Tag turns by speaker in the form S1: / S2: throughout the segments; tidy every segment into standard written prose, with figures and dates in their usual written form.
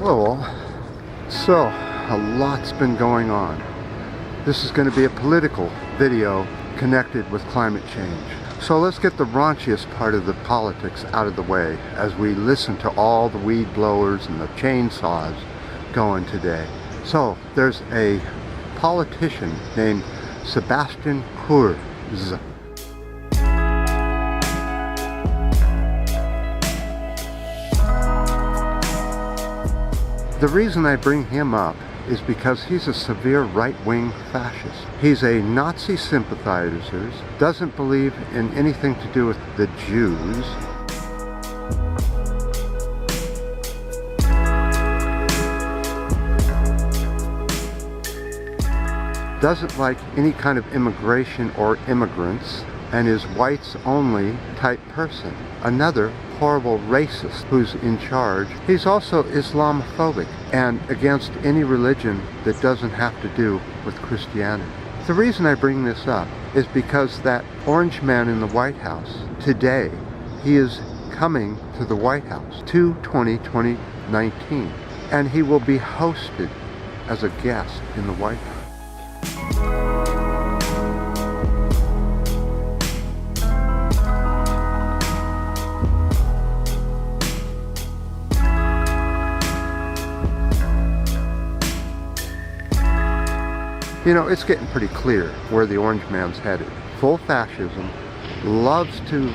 S1: Hello all. So, a lot's been going on. This is going to be a political video connected with climate change. So let's get the raunchiest part of the politics out of the way as we listen to all the weed blowers and the chainsaws going today. So, there's a politician named Sebastian Kurz. The reason I bring him up is because he's a severe right-wing fascist. He's a Nazi sympathizer, doesn't believe in anything to do with the Jews, doesn't like any kind of immigration or immigrants, and is whites-only type person. Another horrible racist who's in charge. He's also Islamophobic and against any religion that doesn't have to do with Christianity. The reason I bring this up is because that orange man in the White House today, he is coming to the White House to 2019, and he will be hosted as a guest in the White House. You know, it's getting pretty clear where the orange man's headed. Full fascism, loves to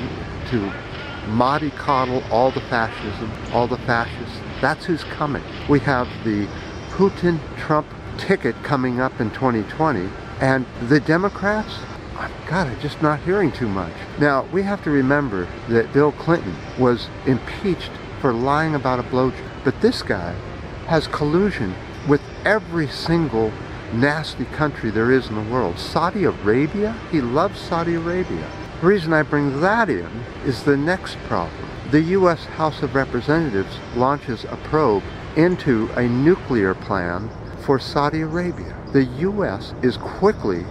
S1: mollycoddle all the fascism, all the fascists. That's who's coming. We have the Putin-Trump ticket coming up in 2020, and the Democrats, God, I'm just not hearing too much. Now, we have to remember that Bill Clinton was impeached for lying about a blowjob, but this guy has collusion with every single nasty country there is in the world. Saudi Arabia? He loves Saudi Arabia. The reason I bring that in is the next problem. The U.S. House of Representatives launches a probe into a nuclear plan for Saudi Arabia. The U.S. is quickly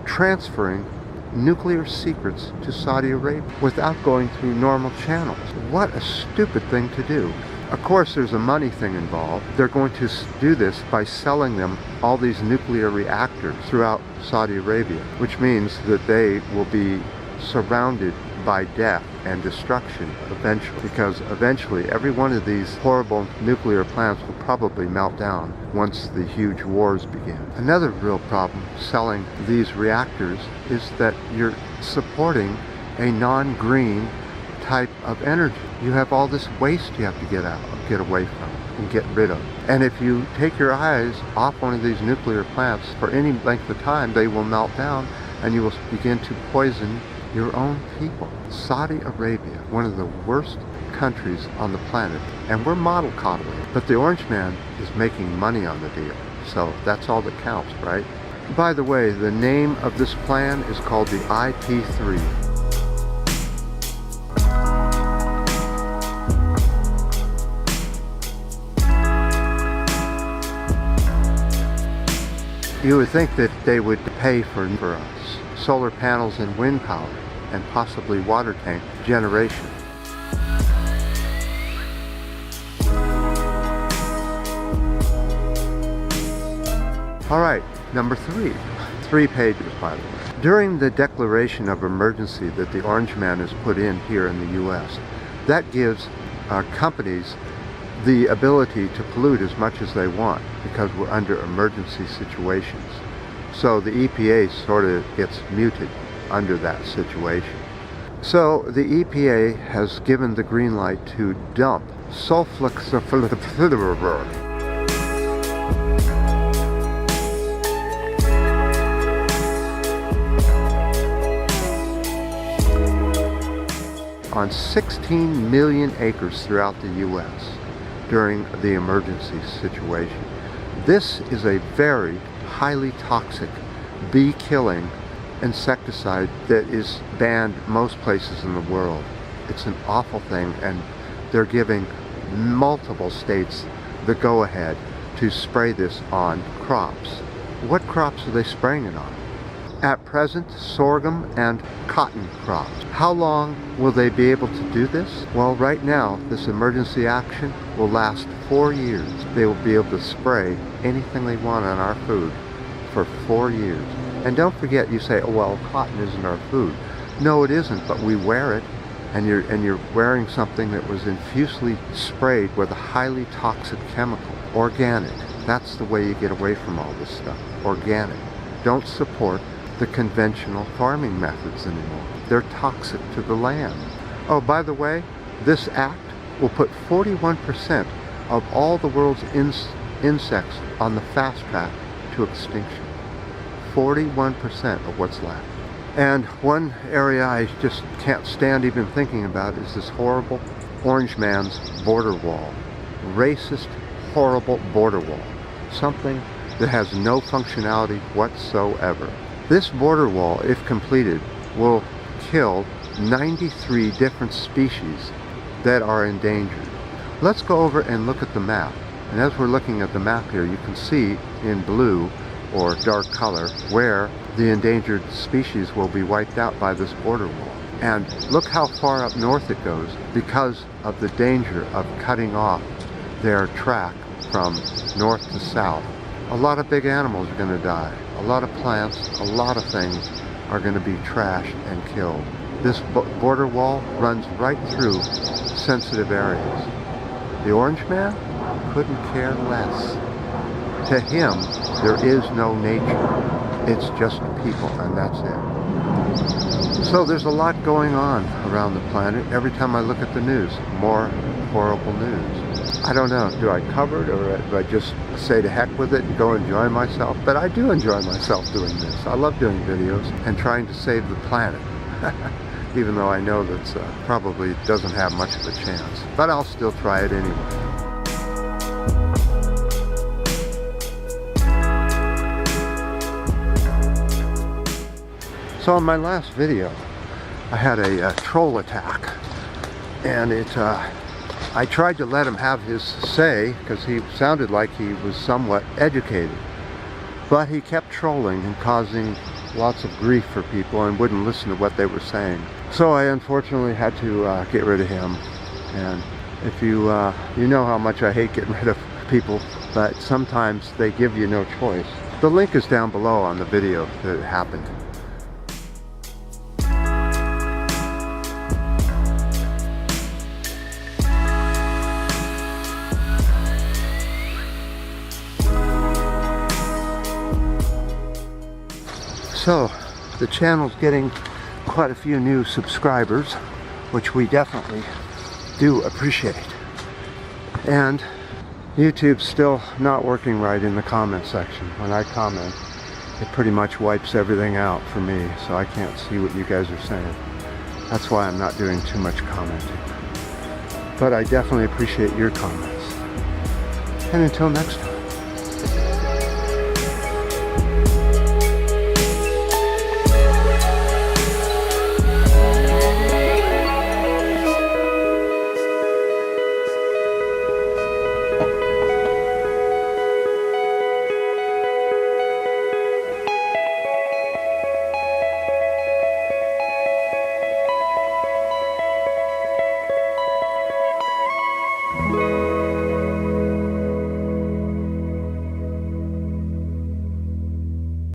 S1: transferring nuclear secrets to Saudi Arabia without going through normal channels. What a stupid thing to do. Of course, there's a money thing involved. They're going to do this by selling them all these nuclear reactors throughout Saudi Arabia, which means that they will be surrounded by death and destruction eventually, because eventually every one of these horrible nuclear plants will probably melt down once the huge wars begin. Another real problem selling these reactors is that you're supporting a non-green type of energy. You have all this waste you have to get away from and get rid of. And if you take your eyes off one of these nuclear plants for any length of time, they will melt down and you will begin to poison your own people. Saudi Arabia, one of the worst countries on the planet, and we're model coddling. But the orange man is making money on the deal. So that's all that counts, right? By the way, the name of this plan is called the IP3. You would think that they would pay for us solar panels and wind power and possibly water tank generation. All right, number 3. 3 pages, by the way. During the declaration of emergency that the orange man has put in here in the U.S., that gives companies the ability to pollute as much as they want because we're under emergency situations. So the EPA sort of gets muted under that situation. So the EPA has given the green light to dump sulfur on 16 million acres throughout the U.S. during the emergency situation. This is a very highly toxic bee-killing insecticide that is banned most places in the world. It's an awful thing, and they're giving multiple states the go-ahead to spray this on crops. What crops are they spraying it on? at present sorghum and cotton crops. How long will they be able to do this? Well, right now, this emergency action will last 4 years. They will be able to spray anything they want on our food for 4 years. And don't forget, you say, oh, well, cotton isn't our food. No, it isn't, but we wear it, and you're wearing something that was infusely sprayed with a highly toxic chemical. Organic. That's the way you get away from all this stuff. Organic. Don't support the conventional farming methods anymore. They're toxic to the land. Oh, by the way, this act will put 41% of all the world's insects on the fast track to extinction. 41% of what's left. And one area I just can't stand even thinking about is this horrible orange man's border wall. Racist, horrible border wall. Something that has no functionality whatsoever. This border wall, if completed, will kill 93 different species that are endangered. Let's go over and look at the map. And as we're looking at the map here, you can see in blue or dark color where the endangered species will be wiped out by this border wall. And look how far up north it goes because of the danger of cutting off their track from north to south. A lot of big animals are going to die. A lot of plants, a lot of things are going to be trashed and killed. This border wall runs right through sensitive areas. The orange man couldn't care less. To him, there is no nature. It's just people, and that's it. So there's a lot going on around the planet. Every time I look at the news, more horrible news. I don't know, do I cover it or do I just say to heck with it and go enjoy myself? But I do enjoy myself doing this. I love doing videos and trying to save the planet. Even though I know that probably doesn't have much of a chance. But I'll still try it anyway. So in my last video, I had a troll attack. And I tried to let him have his say because he sounded like he was somewhat educated. But he kept trolling and causing lots of grief for people and wouldn't listen to what they were saying. So I unfortunately had to get rid of him. And if you know how much I hate getting rid of people, but sometimes they give you no choice. The link is down below on the video that it happened. So, the channel's getting quite a few new subscribers, which we definitely do appreciate. And YouTube's still not working right in the comment section. When I comment, it pretty much wipes everything out for me, so I can't see what you guys are saying. That's why I'm not doing too much commenting. But I definitely appreciate your comments. And until next time.